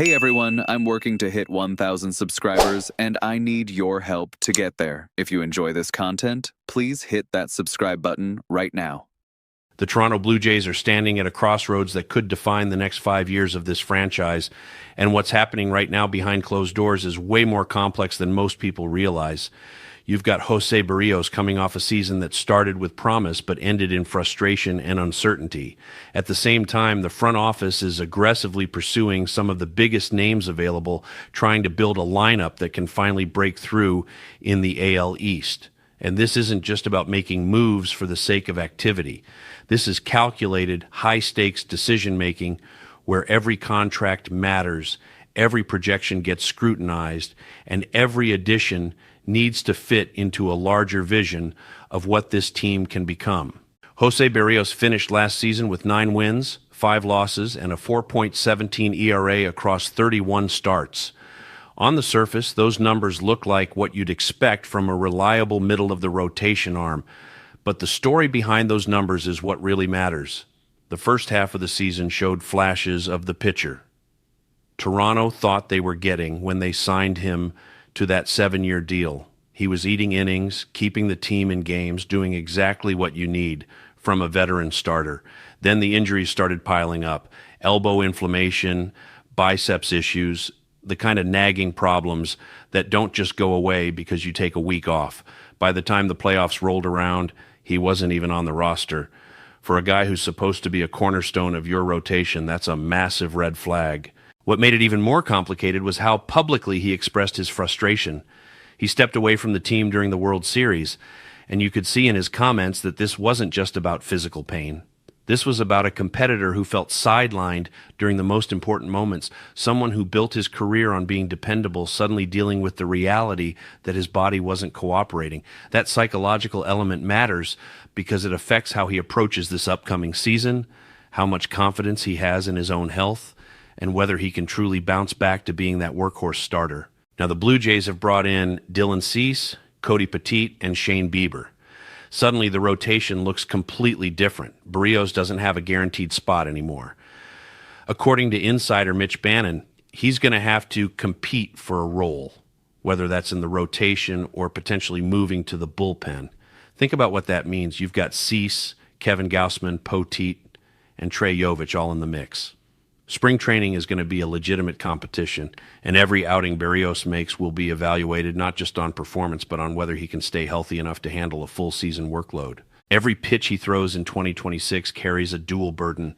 Hey everyone, I'm working to hit 1,000 subscribers, and I need your help to get there. If you enjoy this content, please hit that subscribe button right now. The Toronto Blue Jays are standing at a crossroads that could define the next 5 years of this franchise, and what's happening right now behind closed doors is way more complex than most people realize. You've got José Berríos coming off a season that started with promise but ended in frustration and uncertainty. At the same time, the front office is aggressively pursuing some of the biggest names available, trying to build a lineup that can finally break through in the AL East. And this isn't just about making moves for the sake of activity. This is calculated, high-stakes decision-making where every contract matters, every projection gets scrutinized, and every addition needs to fit into a larger vision of what this team can become. José Berríos finished last season with 9 wins, 5 losses, and a 4.17 ERA across 31 starts. On the surface, those numbers look like what you'd expect from a reliable middle-of-the-rotation arm, but the story behind those numbers is what really matters. The first half of the season showed flashes of the pitcher Toronto thought they were getting when they signed him to that 7-year deal. He was eating innings, keeping the team in games, doing exactly what you need from a veteran starter. Then the injuries started piling up. Elbow inflammation, biceps issues, the kind of nagging problems that don't just go away because you take a week off. By the time the playoffs rolled around, he wasn't even on the roster. For a guy who's supposed to be a cornerstone of your rotation, that's a massive red flag. What made it even more complicated was how publicly he expressed his frustration. He stepped away from the team during the World Series, and you could see in his comments that this wasn't just about physical pain. This was about a competitor who felt sidelined during the most important moments, someone who built his career on being dependable, suddenly dealing with the reality that his body wasn't cooperating. That psychological element matters because it affects how he approaches this upcoming season, how much confidence he has in his own health, and whether he can truly bounce back to being that workhorse starter. Now, the Blue Jays have brought in Dylan Cease, Cody Poteet, and Shane Bieber. Suddenly, the rotation looks completely different. Berríos doesn't have a guaranteed spot anymore. According to insider Mitch Bannon, he's going to have to compete for a role, whether that's in the rotation or potentially moving to the bullpen. Think about what that means. You've got Cease, Kevin Gausman, Poteet, and Trey Yovich all in the mix. Spring training is going to be a legitimate competition, and every outing Berríos makes will be evaluated not just on performance, but on whether he can stay healthy enough to handle a full season workload. Every pitch he throws in 2026 carries a dual burden.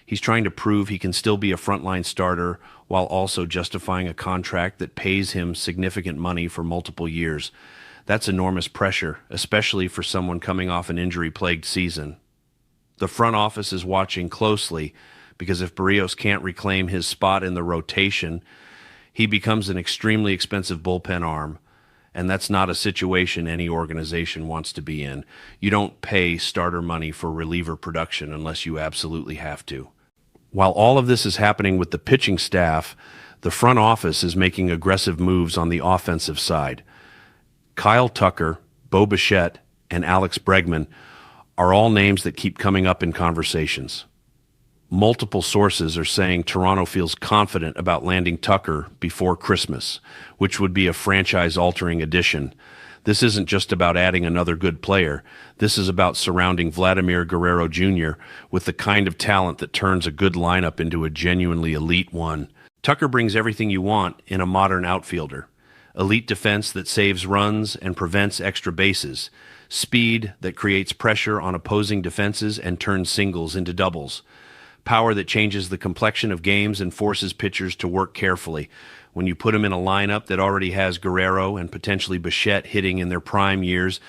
He's trying to prove he can still be a frontline starter while also justifying a contract that pays him significant money for multiple years. That's enormous pressure, especially for someone coming off an injury-plagued season. The front office is watching closely, because if Berríos can't reclaim his spot in the rotation, he becomes an extremely expensive bullpen arm, and that's not a situation any organization wants to be in. You don't pay starter money for reliever production unless you absolutely have to. While all of this is happening with the pitching staff, the front office is making aggressive moves on the offensive side. Kyle Tucker, Bo Bichette, and Alex Bregman are all names that keep coming up in conversations. Multiple sources are saying Toronto feels confident about landing Tucker before Christmas, which would be a franchise-altering addition. This isn't just about adding another good player. This is about surrounding Vladimir Guerrero Jr. with the kind of talent that turns a good lineup into a genuinely elite one. Tucker brings everything you want in a modern outfielder. Elite defense that saves runs and prevents extra bases. Speed that creates pressure on opposing defenses and turns singles into doubles. Power that changes the complexion of games and forces pitchers to work carefully. When you put him in a lineup that already has Guerrero and potentially Bichette hitting in their prime years,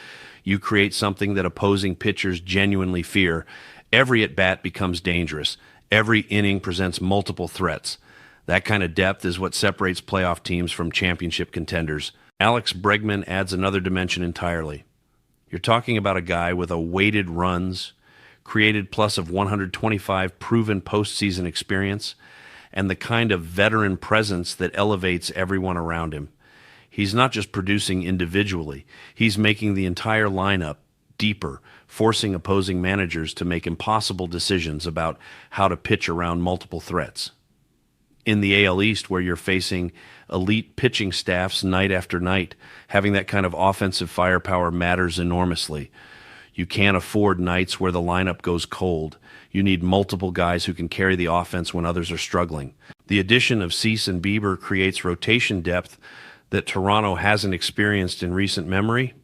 you create something that opposing pitchers genuinely fear. Every at-bat becomes dangerous. Every inning presents multiple threats. That kind of depth is what separates playoff teams from championship contenders. Alex Bregman adds another dimension entirely. You're talking about a guy with a weighted runs, created plus of 125 proven postseason experience, and the kind of veteran presence that elevates everyone around him. He's not just producing individually, he's making the entire lineup deeper, forcing opposing managers to make impossible decisions about how to pitch around multiple threats. in the AL East, where you're facing elite pitching staffs night after night. Having that kind of offensive firepower matters enormously. You can't afford nights where the lineup goes cold. You need multiple guys who can carry the offense when others are struggling. The addition of Cease and Bieber creates rotation depth that Toronto hasn't experienced in recent memory.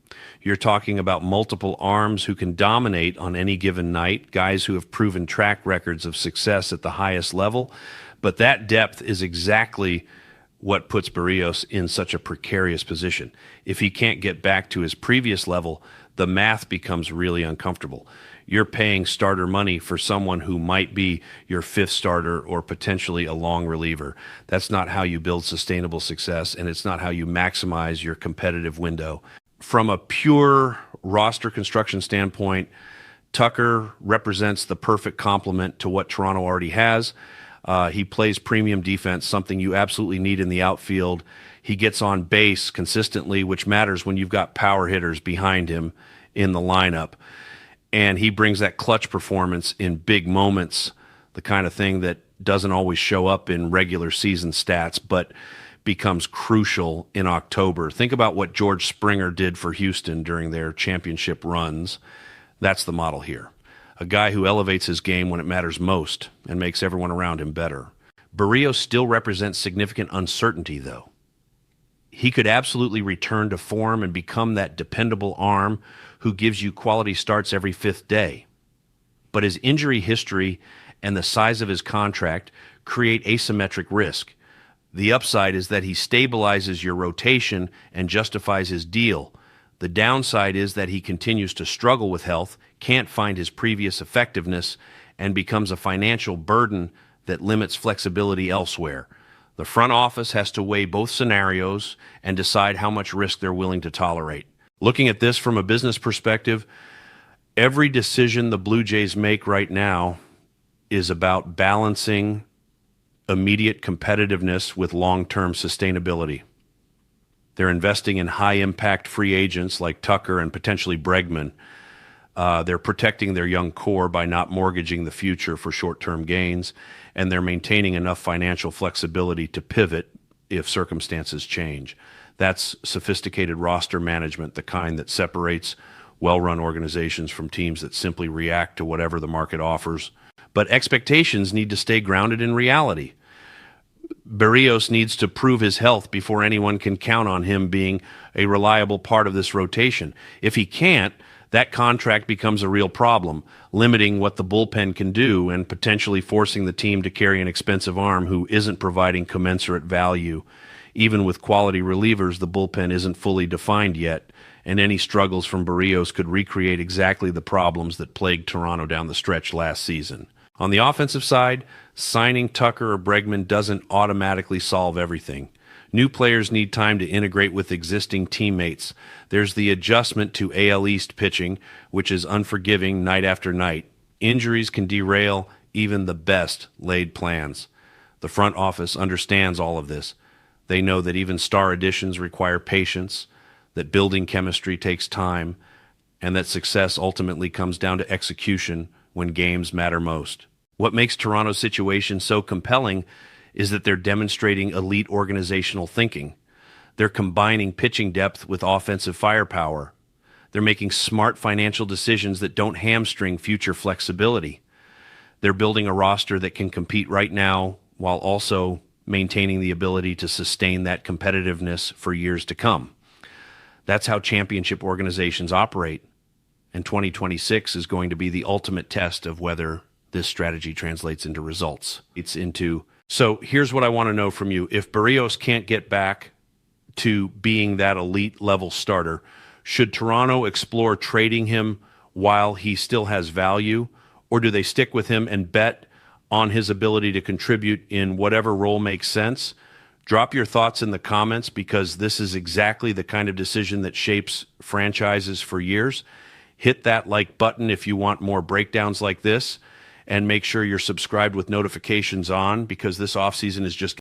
You're talking about multiple arms who can dominate on any given night, guys who have proven track records of success at the highest level. But that depth is exactly what puts Berríos in such a precarious position. If he can't get back to his previous level, the math becomes really uncomfortable. You're paying starter money for someone who might be your fifth starter or potentially a long reliever. That's not how you build sustainable success, and it's not how you maximize your competitive window. From a pure roster construction standpoint, Tucker represents the perfect complement to what Toronto already has. He plays premium defense, something you absolutely need in the outfield. He gets on base consistently, which matters when you've got power hitters behind him in the lineup. And he brings that clutch performance in big moments, the kind of thing that doesn't always show up in regular season stats, but becomes crucial in October. Think about what George Springer did for Houston during their championship runs. That's the model here. A guy who elevates his game when it matters most and makes everyone around him better. Berríos still represents significant uncertainty, though. He could absolutely return to form and become that dependable arm who gives you quality starts every fifth day. But his injury history and the size of his contract create asymmetric risk. The upside is that he stabilizes your rotation and justifies his deal. The downside is that he continues to struggle with health, can't find his previous effectiveness, and becomes a financial burden that limits flexibility elsewhere. The front office has to weigh both scenarios and decide how much risk they're willing to tolerate. Looking at this from a business perspective, every decision the Blue Jays make right now is about balancing immediate competitiveness with long-term sustainability. They're investing in high-impact free agents like Tucker and potentially Bregman. They're protecting their young core by not mortgaging the future for short-term gains, and they're maintaining enough financial flexibility to pivot if circumstances change. That's sophisticated roster management, the kind that separates well-run organizations from teams that simply react to whatever the market offers. But expectations need to stay grounded in reality. Berríos needs to prove his health before anyone can count on him being a reliable part of this rotation. If he can't, that contract becomes a real problem, limiting what the bullpen can do and potentially forcing the team to carry an expensive arm who isn't providing commensurate value. Even with quality relievers, the bullpen isn't fully defined yet, and any struggles from Berríos could recreate exactly the problems that plagued Toronto down the stretch last season. On the offensive side, signing Tucker or Bregman doesn't automatically solve everything. New players need time to integrate with existing teammates. There's the adjustment to AL East pitching, which is unforgiving night after night. Injuries can derail even the best laid plans. The front office understands all of this. They know that even star additions require patience, that building chemistry takes time, and that success ultimately comes down to execution when games matter most. What makes Toronto's situation so compelling is that they're demonstrating elite organizational thinking. They're combining pitching depth with offensive firepower. They're making smart financial decisions that don't hamstring future flexibility. They're building a roster that can compete right now while also maintaining the ability to sustain that competitiveness for years to come. That's how championship organizations operate. And 2026 is going to be the ultimate test of whether this strategy translates into results. So here's what I want to know from you. If Berríos can't get back to being that elite level starter, should Toronto explore trading him while he still has value, or do they stick with him and bet on his ability to contribute in whatever role makes sense? Drop your thoughts in the comments, because this is exactly the kind of decision that shapes franchises for years. Hit that like button if you want more breakdowns like this, and make sure you're subscribed with notifications on, because this offseason is just